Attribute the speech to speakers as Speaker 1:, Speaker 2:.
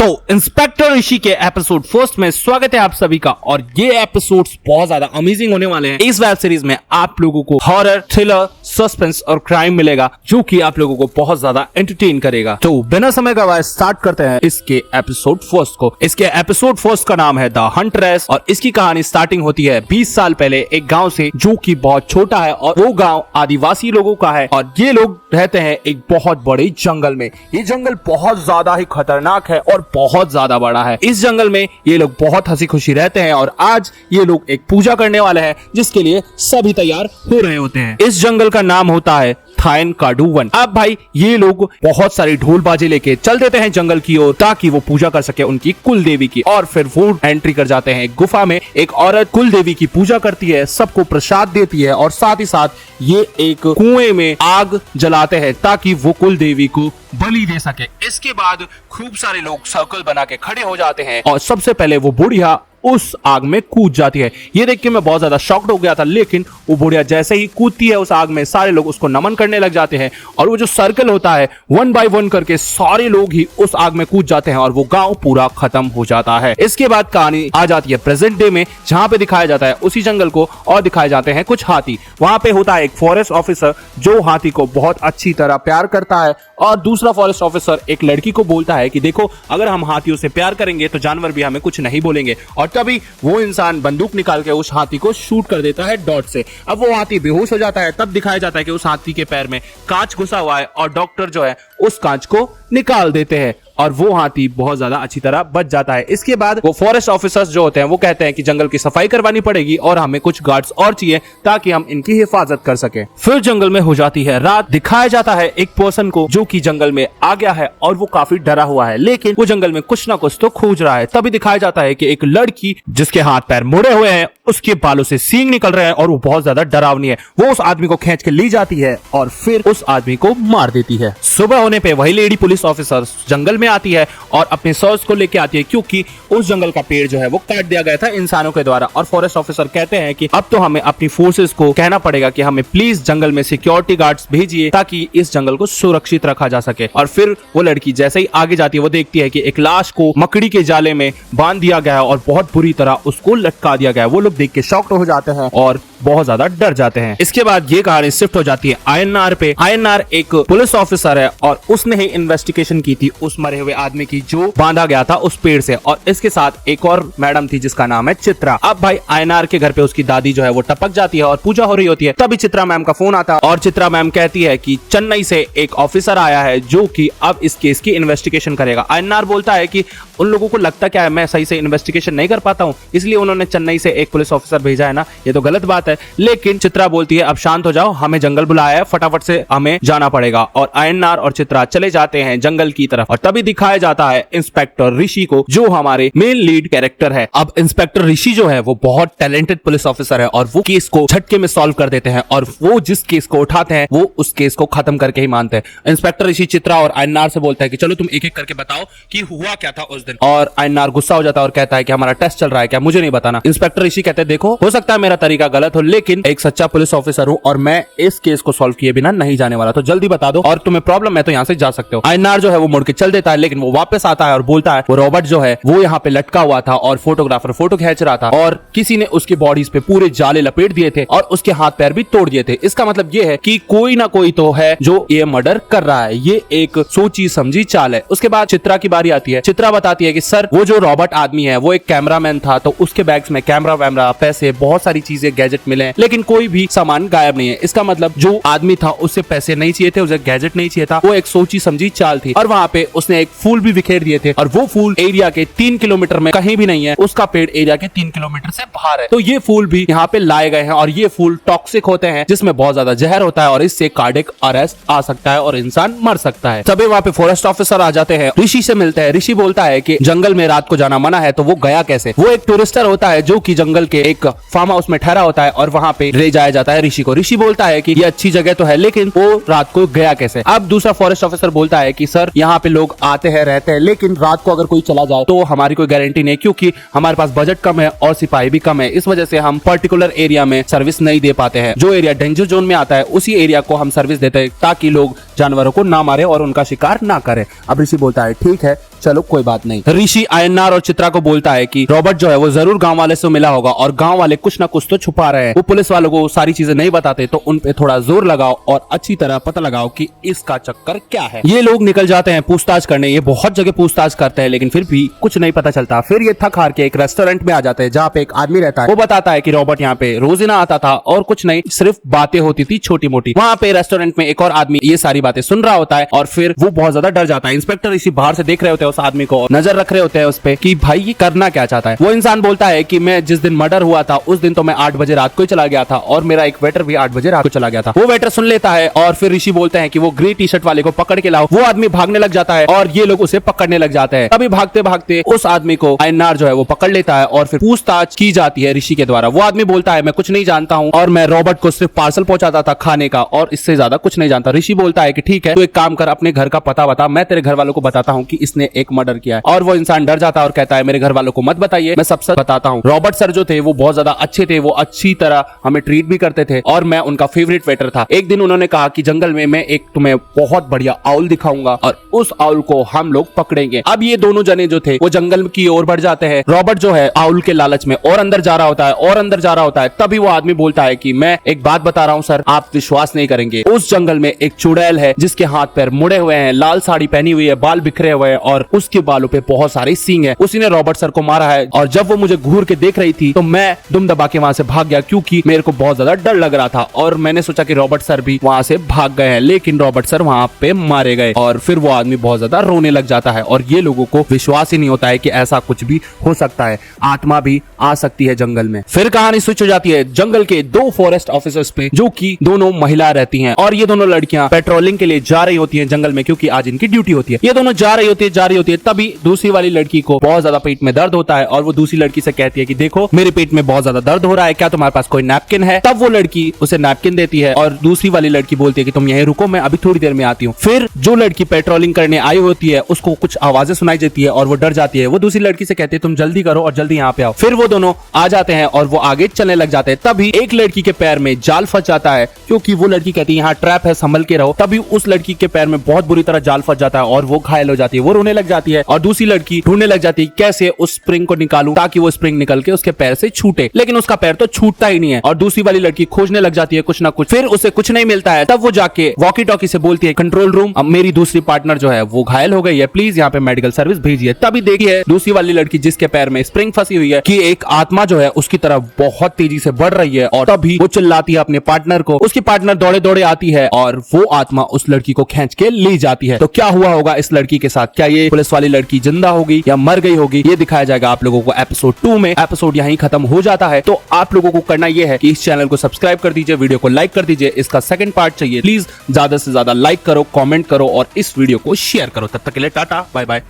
Speaker 1: तो इंस्पेक्टर ऋषि के episode first में स्वागत है आप सभी का। और ये एपिसोड्स बहुत ज्यादा अमेजिंग होने वाले हैं। इस वेब सीरीज में आप लोगों को हॉरर, थ्रिलर, सस्पेंस और क्राइम मिलेगा जो कि आप लोगों को बहुत ज्यादा एंटरटेन करेगा। तो बिना समय गवाए स्टार्ट करते हैं इसके एपिसोड फर्स्ट को। इसके एपिसोड फर्स्ट का नाम है द हंट्रेस और इसकी कहानी स्टार्टिंग होती है 20 साल पहले एक गाँव से जो की बहुत छोटा है और वो गाँव आदिवासी लोगों का है और ये लोग रहते हैं एक बहुत बड़े जंगल में। ये जंगल बहुत ज्यादा ही खतरनाक है और बहुत ज्यादा बड़ा है। इस जंगल में ये लोग बहुत हंसी खुशी रहते हैं और आज ये लोग एक पूजा करने वाले हैं जिसके लिए सभी तैयार हो रहे होते हैं। इस जंगल का नाम होता है थाइन काडुवन। अब भाई ये लोग बहुत सारी ढोल बाजे लेके चल देते हैं जंगल की ओर ताकि वो पूजा कर सके उनकी कुल देवी की। और फिर वो एंट्री कर जाते हैं गुफा में। एक औरत कुल देवी की पूजा करती है, सबको प्रसाद देती है और साथ ही साथ ये एक कुएं में आग जलाते हैं ताकि वो कुल देवी को बलि दे सके। इसके बाद खूब सारे लोग सर्कल बना के खड़े हो जाते हैं और सबसे पहले वो बुढ़िया उस आग में कूद जाती है। ये देख के मैं बहुत ज्यादा शॉक्ड हो गया था, लेकिन वो बुढ़िया जैसे ही कूदती है उस आग में सारे लोग उसको नमन करने लग जाते हैं और वो जो सर्कल होता है 1 बाय 1 करके सारे लोग ही उस आग में कूद जाते हैं और वो गांव पूरा खत्म हो जाता है। इसके बाद कहानी आ जाती है प्रेजेंट डे में जहां पे दिखाया जाता है उसी जंगल को और दिखाए जाते हैं कुछ हाथी। वहां पे होता है एक फॉरेस्ट ऑफिसर जो हाथी को बहुत अच्छी तरह प्यार करता है और दूसरा फॉरेस्ट ऑफिसर एक लड़की को बोलता है कि देखो अगर हम हाथियों से प्यार करेंगे तो जानवर भी हमें कुछ नहीं बोलेंगे। और तभी वो इंसान बंदूक निकाल के उस हाथी को शूट कर देता है डॉट से। अब वो हाथी बेहोश हो जाता है। तब दिखाया जाता है कि उस हाथी के पैर में कांच घुसा हुआ है और डॉक्टर जो है उस कांच को निकाल देते हैं और वो हाथी बहुत ज्यादा अच्छी तरह बच जाता है। इसके बाद वो फॉरेस्ट ऑफिसर्स जो होते हैं वो कहते हैं कि जंगल की सफाई करवानी पड़ेगी और हमें कुछ गार्ड्स और चाहिए ताकि हम इनकी हिफाजत कर सके। फिर जंगल में हो जाती है रात। दिखाया जाता है एक पर्सन को जो कि जंगल में आ गया है और वो काफी डरा हुआ है, लेकिन वो जंगल में कुछ ना कुछ तो खोज रहा है। तभी दिखाया जाता है कि एक लड़की जिसके हाथ पैर मुड़े हुए हैं, उसके बालों से सींग निकल रहे हैं और वो बहुत ज्यादा डरावनी है। वो उस आदमी को खींच के ले जाती है और फिर उस आदमी को मार देती है। सुबह होने पे वही लेडी पुलिस ऑफिसर जंगल में आती है और अपने सर्च को लेके आती है क्योंकि उस जंगल का पेड़ जो है वो काट दिया गया था इंसानों के द्वारा। और फॉरेस्ट ऑफिसर कहते हैं कि अब तो हमें अपनी फोर्सेस को कहना पड़ेगा कि हमें प्लीज जंगल में सिक्योरिटी गार्ड्स भेजिए ताकि इस जंगल को सुरक्षित रखा जा सके। और फिर वो लड़की जैसे ही आगे जाती है वो देखती है कि एक लाश को मकड़ी के जाले में बांध दिया गया है और बहुत बुरी तरह उसको लटका दिया गया है। वो लोग देख के शॉक्ड हो जाते हैं और बहुत ज्यादा डर जाते हैं। इसके बाद ये कहानी शिफ्ट हो जाती है आईएनआर पे। आईएनआर एक पुलिस ऑफिसर है और उसने ही इन्वेस्टिगेशन की थी उस मरे हुए आदमी की जो बांधा गया था उस पेड़ से। और इसके साथ एक और मैडम थी जिसका नाम है चित्रा। अब भाई आईएनआर के घर पे उसकी दादी जो है वो टपक जाती है और पूजा हो रही होती है। तभी चित्रा मैम का फोन आता है और चित्रा मैम कहती है कि चेन्नई से एक ऑफिसर आया है जो कि अब इस केस की इन्वेस्टिगेशन करेगा। आईएनआर बोलता है कि उन लोगों को लगता क्या है मैं सही से इन्वेस्टिगेशन नहीं कर पाता हूँ, इसलिए उन्होंने चेन्नई से एक पुलिस ऑफिसर भेजा है ना, ये तो गलत बात है। लेकिन चित्रा बोलती है अब शांत हो जाओ, हमें जंगल बुलाया है, फटाफट से हमें जाना पड़ेगा। और आईएनआर और चित्रा चले जाते हैं जंगल की तरफ और तभी दिखाया जाता है इंस्पेक्टर ऋषि को जो हमारे मेन लीड कैरेक्टर है। अब इंस्पेक्टर ऋषि जो है वो बहुत टैलेंटेड पुलिस ऑफिसर है और वो केस को झटके में सॉल्व कर देते हैं और वो जिस केस को उठाते हैं वो उस केस को खत्म करके ही मानते हैं। इंस्पेक्टर ऋषि चित्रा और आईएनआर से बोलता है कि चलो तुम एक एक करके बताओ कि हुआ क्या था उस दिन। और आईएनआर गुस्सा हो जाता है और कहता है कि हमारा टेस्ट चल रहा है, क्या मुझे नहीं बताना। इंस्पेक्टर ऋषि कहते हैं देखो हो सकता है मेरा तरीका गलत हो लेकिन एक सच्चा पुलिस ऑफिसर हूं और मैं इस केस को सॉल्व किए बिना नहीं जाने वाला, तो जल्दी बता दो और तुम्हें प्रॉब्लम है तो यहाँ से जा सकते हो। आईएनआर जो है वो मुड़ के चल देता है लेकिन वो वापस आता है और बोलता है वो रॉबर्ट जो है वो यहाँ पे लटका हुआ था और फोटोग्राफर फोटो खींच रहा था और किसी ने उसकी बॉडीज पे पूरे जाले लपेट दिए थे और उसके हाथ पैर भी तोड़ दिए थे। इसका मतलब ये है कि कोई ना कोई तो है जो ये मर्डर कर रहा है। ये एक सोची समझी चाल है। उसके बाद चित्रा की बारी आती है। चित्रा बताती है कि सर वो जो रॉबर्ट आदमी है वो एक कैमरामैन था तो उसके बैग्स में कैमरा वैमरा पैसे बहुत सारी चीजें गैजेट मिले हैं लेकिन कोई भी सामान गायब नहीं है। इसका मतलब जो आदमी था उससे पैसे नहीं चाहिए थे, उसे गैजेट नहीं चाहिए था, वो एक सोची समझी चाल थी। और वहाँ पे उसने एक फूल भी बिखेर दिए थे और वो फूल एरिया के 3 किलोमीटर में कहीं भी नहीं है, उसका पेड़ एरिया के 3 किलोमीटर से बाहर है। तो ये फूल भी यहाँ पे लाए गए हैं और ये फूल टॉक्सिक होते हैं जिसमें बहुत ज्यादा जहर होता है और इससे कार्डियक अरेस्ट आ सकता है और इंसान मर सकता है। तभी वहाँ पे फॉरेस्ट ऑफिसर आ जाते हैं, ऋषि से मिलते हैं। ऋषि बोलता है कि जंगल में रात को जाना मना है तो वो गया कैसे। वो एक टूरिस्टर होता है जो कि जंगल के एक फार्म हाउस में ठहरा होता है और वहाँ पे ले जाया जाता है ऋषि को। ऋषि बोलता है कि ये अच्छी जगह तो है लेकिन वो रात को गया कैसे। अब दूसरा फॉरेस्ट ऑफिसर बोलता है कि सर यहाँ पे लोग आते हैं रहते हैं लेकिन रात को अगर कोई चला जाए तो हमारी कोई गारंटी नहीं क्योंकि हमारे पास बजट कम है और सिपाही भी कम है, इस वजह से हम पर्टिकुलर एरिया में सर्विस नहीं दे पाते हैं। जो एरिया डेंजर जोन में आता है उसी एरिया को हम सर्विस देते हैं ताकि लोग जानवरों को ना मारे और उनका शिकार ना करे। अब ऋषि बोलता है ठीक है चलो कोई बात नहीं। ऋषि आयन्नार और चित्रा को बोलता है कि रॉबर्ट जो है वो जरूर गांव वाले से मिला होगा और गांव वाले कुछ ना कुछ तो छुपा रहे हैं। वो पुलिस वालों को सारी चीजें नहीं बताते, तो उन पे थोड़ा जोर लगाओ और अच्छी तरह पता लगाओ कि इसका चक्कर क्या है। ये लोग निकल जाते हैं पूछताछ करने। ये बहुत जगह पूछताछ करते हैं लेकिन फिर भी कुछ नहीं पता चलता। फिर ये थक हार के एक रेस्टोरेंट में आ जाते हैं जहाँ पे एक आदमी रहता है। वो बताता है कि रॉबर्ट यहाँ पे रोजाना आता था और कुछ नहीं, सिर्फ बातें होती थी छोटी मोटी। वहाँ पे रेस्टोरेंट में एक और आदमी ये सारी बातें सुन रहा होता है और फिर वो बहुत ज्यादा डर जाता है। इंस्पेक्टर इसी बाहर से देख रहे होते हैं उस आदमी को, नजर रख रहे होते हैं उस पे कि भाई ये करना क्या चाहता है। वो इंसान बोलता है कि मैं जिस दिन मर्डर हुआ था उस दिन तो मैं 8 बजे रात को ही चला गया था और मेरा एक वेटर भी 8 बजे रात को चला गया था। वो वेटर सुन लेता है और फिर ऋषि बोलते हैं कि वो ग्रे टी शर्ट वाले को पकड़ के लाओ। वो आदमी भागने लग जाता है और ये लोग उसे पकड़ने लग जाते हैं। तभी भागते भागते उस आदमी को आयन्नार जो है वो पकड़ लेता है और फिर पूछताछ की जाती है ऋषि के द्वारा। वो आदमी बोलता है मैं कुछ नहीं जानता हूँ और मैं रॉबर्ट को सिर्फ पार्सल पहुंचाता था खाने का और इससे ज्यादा कुछ नहीं जानता। ऋषि बोलता है कि ठीक है, तो एक काम कर, अपने घर का पता बता, मैं तेरे घर वालों को बताता हूँ कि इसने एक मर्डर किया है। और वो इंसान डर जाता है और कहता है मेरे घर वालों को मत बताइए, मैं सब सच बताता हूँ। रॉबर्ट सर जो थे वो बहुत ज्यादा अच्छे थे, वो अच्छी तरह हमें ट्रीट भी करते थे और मैं उनका फेवरेट वेटर था। एक दिन उन्होंने कहा कि जंगल में मैं एक तुम्हें बहुत बढ़िया आउल दिखाऊंगा और उस आउल को हम लोग पकड़ेंगे। अब ये दोनों जने जो थे वो जंगल की ओर बढ़ जाते हैं। रॉबर्ट जो है आउल के लालच में और अंदर जा रहा होता है और अंदर जा रहा होता है। तभी वो आदमी बोलता है कि मैं एक बात बता रहा हूँ सर, आप विश्वास नहीं करेंगे। उस जंगल में एक चुड़ैल है जिसके हाथ पैर मुड़े हुए हैं, लाल साड़ी पहनी हुई है, बाल बिखरे हुए हैं और उसके बालों पे बहुत सारे सींग है। उसी ने रॉबर्ट सर को मारा है और जब वो मुझे घूर के देख रही थी तो मैं दुम दबा के वहां से भाग गया क्योंकि मेरे को बहुत ज्यादा डर लग रहा था और मैंने सोचा कि रॉबर्ट सर भी वहां से भाग गए हैं, लेकिन रॉबर्ट सर वहां पे मारे गए। और फिर वो आदमी बहुत ज्यादा रोने लग जाता है और ये लोगों को विश्वास ही नहीं होता है कि ऐसा कुछ भी हो सकता है, आत्मा भी आ सकती है जंगल में। फिर कहानी स्विच हो जाती है जंगल के 2 फॉरेस्ट ऑफिसर्स पे, जो कि दोनों महिला रहती हैं और ये दोनों लड़कियां पेट्रोलिंग के लिए जा रही होती हैं जंगल में क्योंकि आज इनकी ड्यूटी होती है। ये दोनों जा रही होती है। तभी दूसरी वाली लड़की को बहुत ज्यादा पेट में दर्द होता है और वो दूसरी लड़की से कहती है कि देखो मेरे पेट में बहुत ज्यादा दर्द हो रहा है, क्या तुम्हारे पास कोई नैपकिन है? तब वो लड़की उसे नैपकिन देती है और दूसरी वाली लड़की बोलती है कि तुम यहीं रुको, मैं अभी थोड़ी देर में आती हूँ। फिर जो लड़की पेट्रोलिंग करने आई होती है उसको कुछ आवाजें सुनाई देती है और वो डर जाती है। वो दूसरी लड़की से कहती है तुम जल्दी करो और जल्दी यहाँ पे आओ। फिर वो दोनों आ जाते हैं और वो आगे चलने लग जाते हैं। तभी एक लड़की के पैर में जाल फंस जाता है क्योंकि वो लड़की कहती है यहाँ ट्रैप है, संभल के रहो। तभी उस लड़की के पैर में बहुत बुरी तरह जाल फंस जाता है और वो घायल हो जाती है। वो रोने लग जाती है और दूसरी लड़की ढूंढने लग जाती है कैसे उस स्प्रिंग को निकालूं ताकि वो स्प्रिंग निकल के उसके पैर से छूटे, लेकिन उसका पैर तो छूटता ही नहीं है और दूसरी वाली लड़की खोजने लग जाती है कुछ ना कुछ। फिर उसे कुछ नहीं मिलता है। तब वो जाके वॉकी टॉकी से बोलती है कंट्रोल रूम, अब मेरी दूसरी पार्टनर जो है वो घायल हो गई है, प्लीज यहाँ पे मेडिकल सर्विस भेजिए। तभी देखिए दूसरी वाली लड़की जिसके पैर में स्प्रिंग फंसी हुई है कि एक आत्मा जो है उसकी तरफ बहुत तेजी से बढ़ रही है और तभी वो चिल्लाती है अपने पार्टनर को। उसकी पार्टनर दौड़े दौड़े आती है और वो आत्मा उस लड़की को खींच के ले जाती है। तो क्या हुआ होगा इस लड़की के साथ? क्या ये पुलिस वाली लड़की जिंदा होगी या मर गई होगी? ये दिखाया जाएगा आप लोगों को एपिसोड 2 में। एपिसोड यहीं खत्म हो जाता है। तो आप लोगों को करना यह है कि इस चैनल को सब्सक्राइब कर दीजिए, वीडियो को लाइक कर दीजिए। इसका सेकंड पार्ट चाहिए, प्लीज ज्यादा से ज्यादा लाइक करो, कमेंट करो और इस वीडियो को शेयर करो। तब तक के लिए टाटा, बाय बाय।